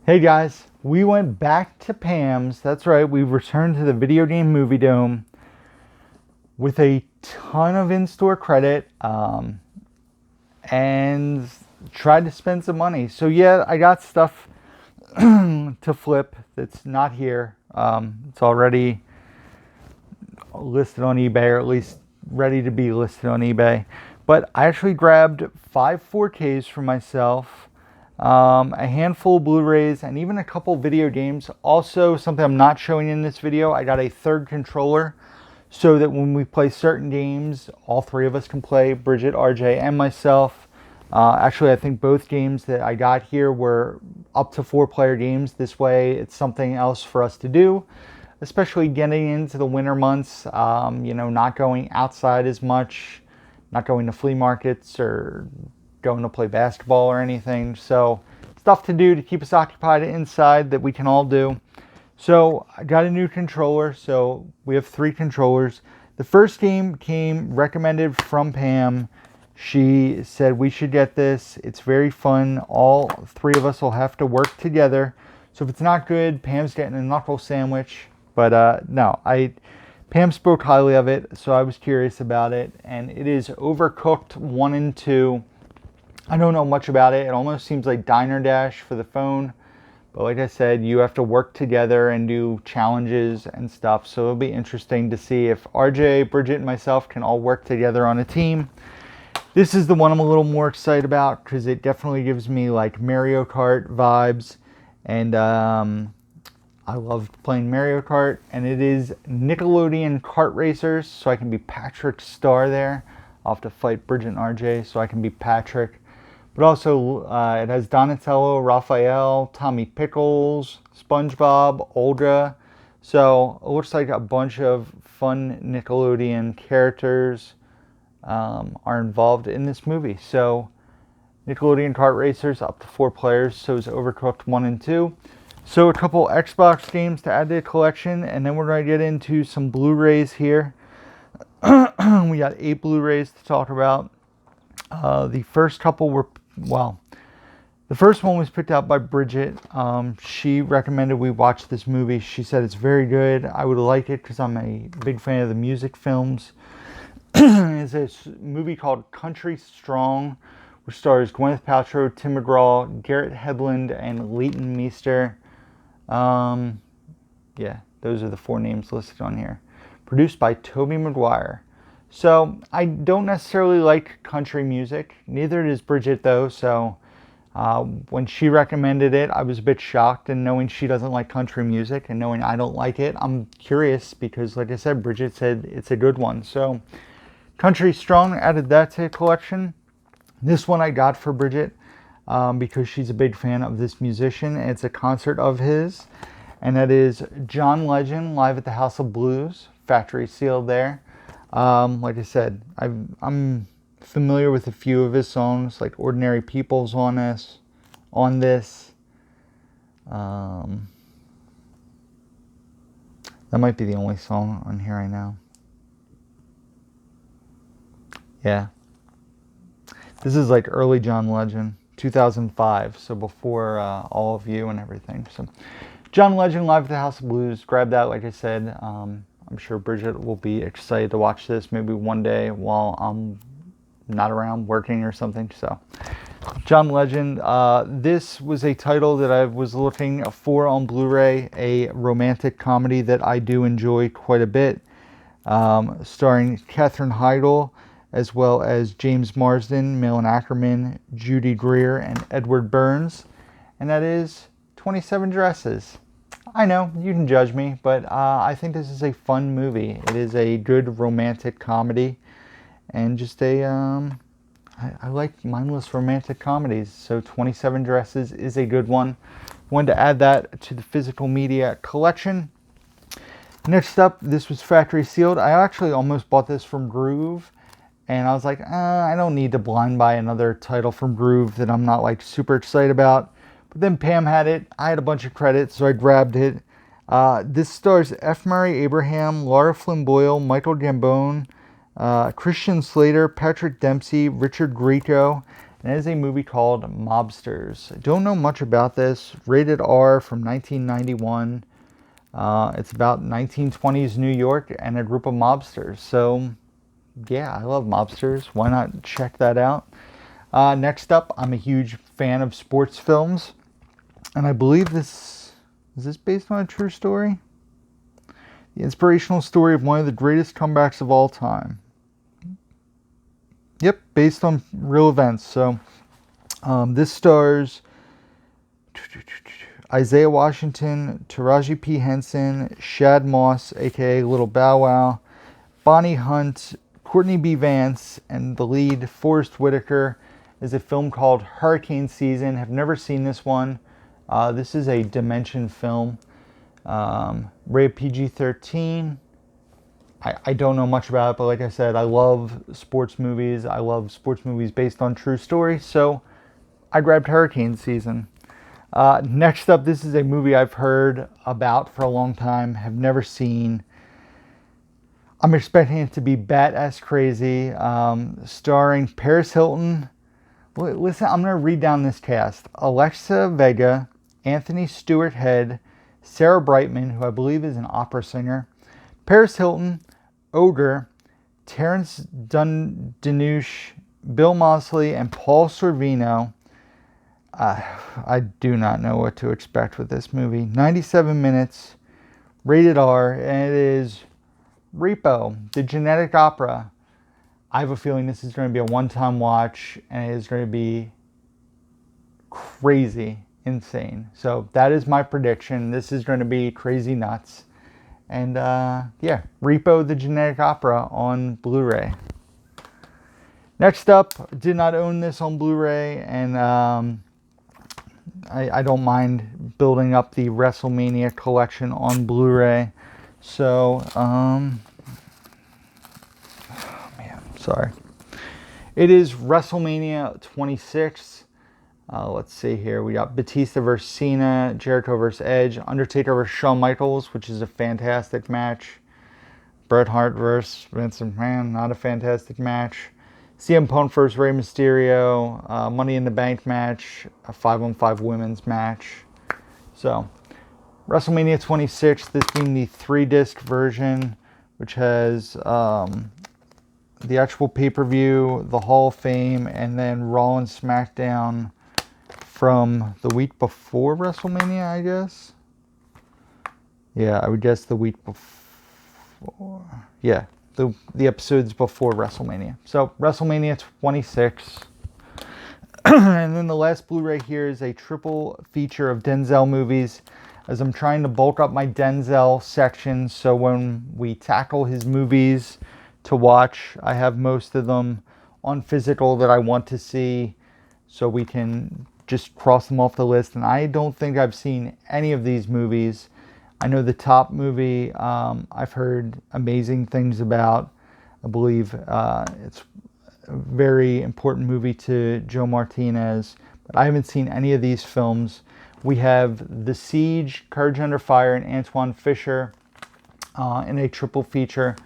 Hey guys, we went back to Pam's. That's right, we returned to the Video Game Movie Dome with a ton of in-store credit and tried to spend some money. So yeah, I got stuff to flip that's not here. It's already listed on eBay, or at least ready to be listed on eBay. But I actually grabbed 5 4Ks for myself, a handful of Blu-rays, and even a couple video games. Also, something I'm not showing in this video, I got a third controller so that when we play certain games, all three of us can play, Bridget, RJ, and myself. Actually, I think both games that I got here were up to 4-player games. This way, it's something else for us to do, especially getting into the winter months, not going outside as much, not going to flea markets or going to play basketball or anything. So stuff to do to keep us occupied inside that we can all do. So I got a new controller. So we have 3 controllers. The first game came recommended from Pam. She said we should get this. It's very fun. All 3 of us will have to work together. So if it's not good, Pam's getting a knuckle sandwich. But no, Pam spoke highly of it, so I was curious about it. And it is Overcooked 1 and 2. I don't know much about it. It almost seems like Diner Dash for the phone. But like I said, you have to work together and do challenges and stuff. So it'll be interesting to see if RJ, Bridget, and myself can all work together on a team. This is the one I'm a little more excited about because it definitely gives me like Mario Kart vibes. And I love playing Mario Kart. And it is Nickelodeon Kart Racers. So I can be Patrick Star there. I'll have to fight Bridget and RJ so I can be Patrick. But also, it has Donatello, Raphael, Tommy Pickles, SpongeBob, Olga. So it looks like a bunch of fun Nickelodeon characters are involved in this movie. So Nickelodeon Kart Racers, up to 4 players. So is Overcooked 1 and 2. So a couple Xbox games to add to the collection. And then we're going to get into some Blu-rays here. We got 8 Blu-rays to talk about. The first couple were, the first one was picked out by Bridget. She recommended we watch this movie. She said it's very good. I would like it because I'm a big fan of the music films. It's a movie called Country Strong, which stars Gwyneth Paltrow, Tim McGraw, Garrett Hedlund, and Leighton Meester. Yeah, those are the 4 names listed on here. Produced by Tobey Maguire. So I don't necessarily like country music. Neither does Bridget, though. So when she recommended it, I was a bit shocked. And knowing she doesn't like country music and knowing I don't like it, I'm curious because, like I said, Bridget said it's a good one. So Country Strong, added that to the collection. This one I got for Bridget because she's a big fan of this musician. And it's a concert of his. And that is John Legend, Live at the House of Blues. Factory sealed there. Like I said, I'm familiar with a few of his songs, like Ordinary People's on this. That might be the only song on here I know. Yeah. This is like early John Legend, 2005, so before All of You and everything. So John Legend, Live at the House of Blues. Grab that, like I said. I'm sure Bridget will be excited to watch this maybe one day while I'm not around working or something. So, John Legend. This was a title that I was looking for on Blu-ray, a romantic comedy that I do enjoy quite a bit, starring Katherine Heigl, as well as James Marsden, Malin Ackerman, Judy Greer, and Edward Burns. And that is 27 Dresses. I know, you can judge me, but I think this is a fun movie. It is a good romantic comedy, and just I like mindless romantic comedies, so 27 Dresses is a good one. Wanted to add that to the physical media collection. Next up, this was factory sealed. I actually almost bought this from Groove, and I was like, I don't need to blind buy another title from Groove that I'm not like super excited about. But then Pam had it. I had a bunch of credits, so I grabbed it. This stars F. Murray Abraham, Laura Flynn Boyle, Michael Gambon, Christian Slater, Patrick Dempsey, Richard Grieco, and it is a movie called Mobsters. I don't know much about this. Rated R from 1991. It's about 1920s New York and a group of mobsters. So, yeah, I love mobsters. Why not check that out? Next up, I'm a huge fan of sports films, and I believe this is this based on a true story? The inspirational story of one of the greatest comebacks of all time. Yep, based on real events. So, this stars Isaiah Washington, Taraji P. Henson, Shad Moss, aka Little Bow Wow, Bonnie Hunt, Courtney B. Vance, and the lead, Forrest Whitaker, is a film called Hurricane Season. Have never seen this one. This is a Dimension film. Rated PG-13. I don't know much about it, but like I said, I love sports movies. I love sports movies based on true stories, so I grabbed Hurricane Season. Next up, this is a movie I've heard about for a long time, have never seen. I'm expecting it to be bat-ass crazy, starring Paris Hilton. Listen, I'm going to read down this cast. Alexa Vega, Anthony Stewart Head, Sarah Brightman, who I believe is an opera singer, Paris Hilton, Ogre, Terrence Danush, Bill Moseley, and Paul Sorvino. I do not know what to expect with this movie. 97 minutes, rated R, and it is Repo, the genetic opera. I have a feeling this is going to be a one-time watch, and it is going to be crazy insane. So that is my prediction. This is going to be crazy nuts. And yeah, Repo, the genetic opera on Blu-ray. Next up, did not own this on Blu-ray, and I don't mind building up the WrestleMania collection on Blu-ray. So, oh man, sorry. It is WrestleMania 26. Let's see here. We got Batista versus Cena, Jericho versus Edge, Undertaker versus Shawn Michaels, which is a fantastic match. Bret Hart versus Vince McMahon, not a fantastic match. CM Punk versus Rey Mysterio, Money in the Bank match, a 5-on-5 women's match. So, WrestleMania 26, this being the 3-disc version, which has the actual pay-per-view, the Hall of Fame, and then Raw and SmackDown from the week before WrestleMania, I guess. Yeah, I would guess the week before. Yeah, the episodes before WrestleMania. So, WrestleMania 26. And then the last Blu-ray here is a triple feature of Denzel movies, as I'm trying to bulk up my Denzel section, so when we tackle his movies to watch, I have most of them on physical that I want to see, so we can just cross them off the list. And I don't think I've seen any of these movies. I know the Top movie, I've heard amazing things about. I believe it's a very important movie to Joe Martinez, but I haven't seen any of these films. We have The Siege, Courage Under Fire, and Antoine Fisher in a triple feature.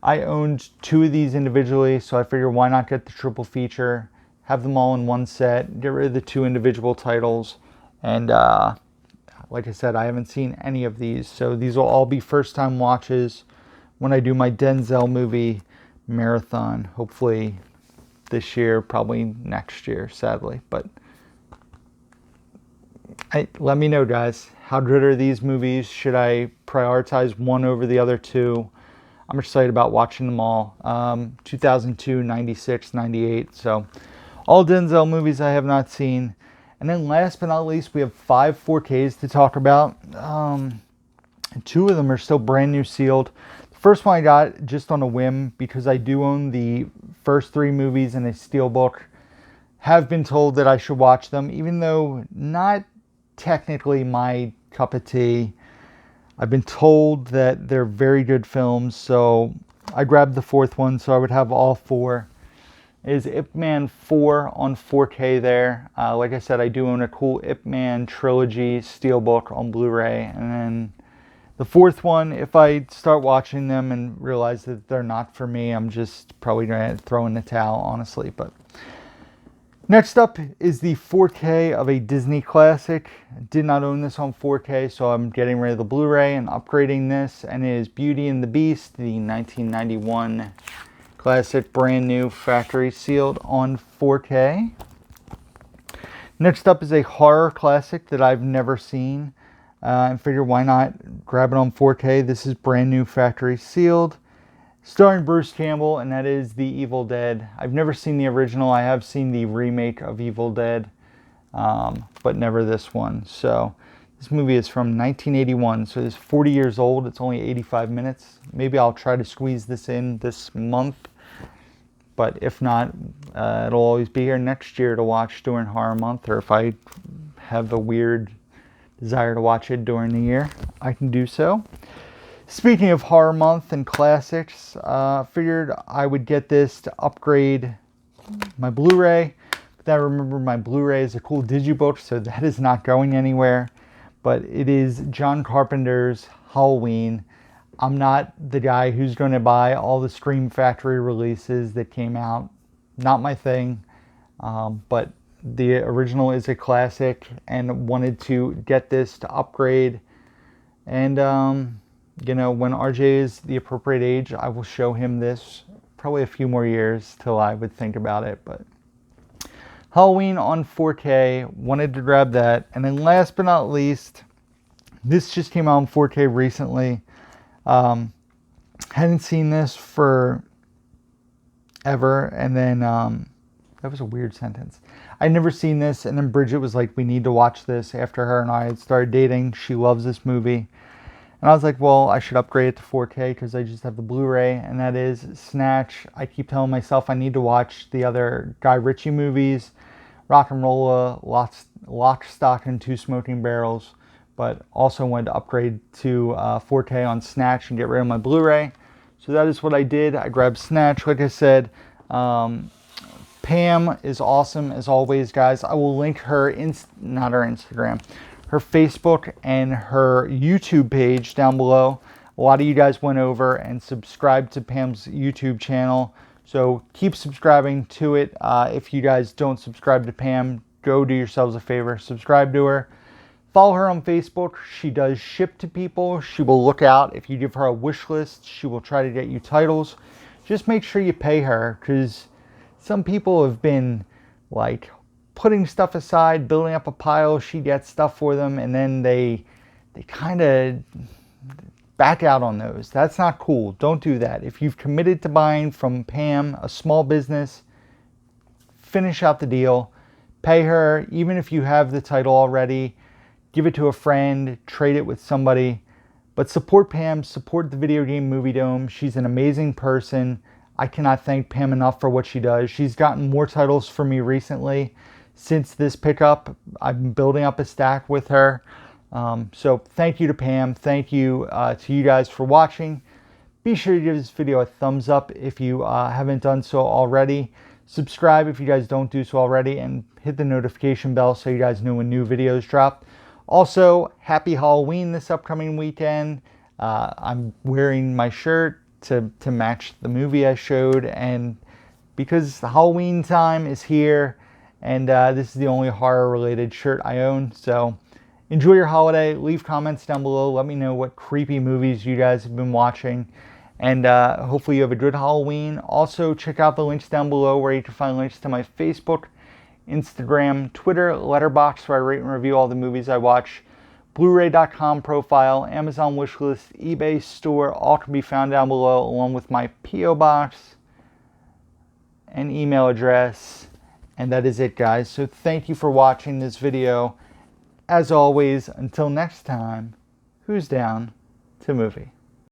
I owned 2 of these individually, so I figured why not get the triple feature, have them all in one set, get rid of the 2 individual titles, and like I said, I haven't seen any of these, so these will all be first-time watches when I do my Denzel movie marathon, hopefully this year, probably next year, sadly, but let me know, guys. How good are these movies? Should I prioritize one over the other 2? I'm excited about watching them all. 2002, 96, 98. So all Denzel movies I have not seen. And then last but not least, we have 5 4Ks to talk about. 2 of them are still brand new sealed. The first one I got just on a whim because I do own the first 3 movies in a steelbook. Have been told that I should watch them, even though not technically my cup of tea. I've been told that they're very good films, so I grabbed the 4th one so I would have all 4. It is Ip Man 4 on 4K there. Like I said, I do own a cool Ip Man trilogy steelbook on Blu-ray, and then the 4th one, if I start watching them and realize that they're not for me, I'm just probably going to throw in the towel, honestly. But Next up is the 4K of a Disney classic. Did not own this on 4K, so I'm getting rid of the Blu-ray and upgrading this, and it is Beauty and the Beast, the 1991 classic, brand new, factory sealed on 4K. Next up is a horror classic that I've never seen. I figured why not grab it on 4K. This is brand new, factory sealed, starring Bruce Campbell, and that is The Evil Dead. I've never seen the original. I have seen the remake of Evil Dead, but never this one. So this movie is from 1981, so it's 40 years old. It's only 85 minutes. Maybe I'll try to squeeze this in this month, but if not, it'll always be here next year to watch during Horror Month, or if I have a weird desire to watch it during the year, I can do so. Speaking of Horror Month and classics, figured I would get this to upgrade my Blu-ray. But then I remember my Blu-ray is a cool digibook, so that is not going anywhere. But it is John Carpenter's Halloween. I'm not the guy who's going to buy all the Scream Factory releases that came out. Not my thing. But the original is a classic, and wanted to get this to upgrade. And you know, when RJ is the appropriate age, I will show him this. Probably a few more years till I would think about it, but Halloween on 4K, wanted to grab that. And then last but not least, this just came out on 4K recently. Hadn't seen this for ever, and then that was a weird sentence. I'd never seen this, and then Bridget was like, we need to watch this after her and I had started dating. She loves this movie. And I was like, well, I should upgrade it to 4K because I just have the Blu-ray, and that is Snatch. I keep telling myself I need to watch the other Guy Ritchie movies, Rock and Rolla, Lock, Stock, and Two Smoking Barrels, but also wanted to upgrade to 4K on Snatch and get rid of my Blu-ray. So that is what I did. I grabbed Snatch. Like I said, Pam is awesome as always, guys. I will link her, not her Instagram, her Facebook and her YouTube page down below. A lot of you guys went over and subscribed to Pam's YouTube channel, so keep subscribing to it. If you guys don't subscribe to Pam, go do yourselves a favor, subscribe to her. Follow her on Facebook. She does ship to people. She will look out. If you give her a wish list, she will try to get you titles. Just make sure you pay her, because some people have been like putting stuff aside, building up a pile. She gets stuff for them, and then they kind of back out on those. That's not cool. Don't do that. If you've committed to buying from Pam, a small business, finish out the deal. Pay her, even if you have the title already. Give it to a friend, trade it with somebody. But support Pam, support the Video Game Movie Dome. She's an amazing person. I cannot thank Pam enough for what she does. She's gotten more titles for me recently. Since this pickup, I've been building up a stack with her. So thank you to Pam. Thank you to you guys for watching. Be sure to give this video a thumbs up if you haven't done so already. Subscribe if you guys don't do so already, and hit the notification bell so you guys know when new videos drop. Also, happy Halloween this upcoming weekend. I'm wearing my shirt to match the movie I showed, and because the Halloween time is here, and this is the only horror related shirt I own. So enjoy your holiday. Leave comments down below. Let me know what creepy movies you guys have been watching, and hopefully you have a good Halloween. Also, check out the links down below where you can find links to my Facebook, Instagram, Twitter, Letterboxd, where I rate and review all the movies I watch, Blu-ray.com profile, Amazon wishlist, eBay store, all can be found down below, along with my P.O. box and email address. And that is it, guys. So thank you for watching this video. As always, until next time, who's down to movie?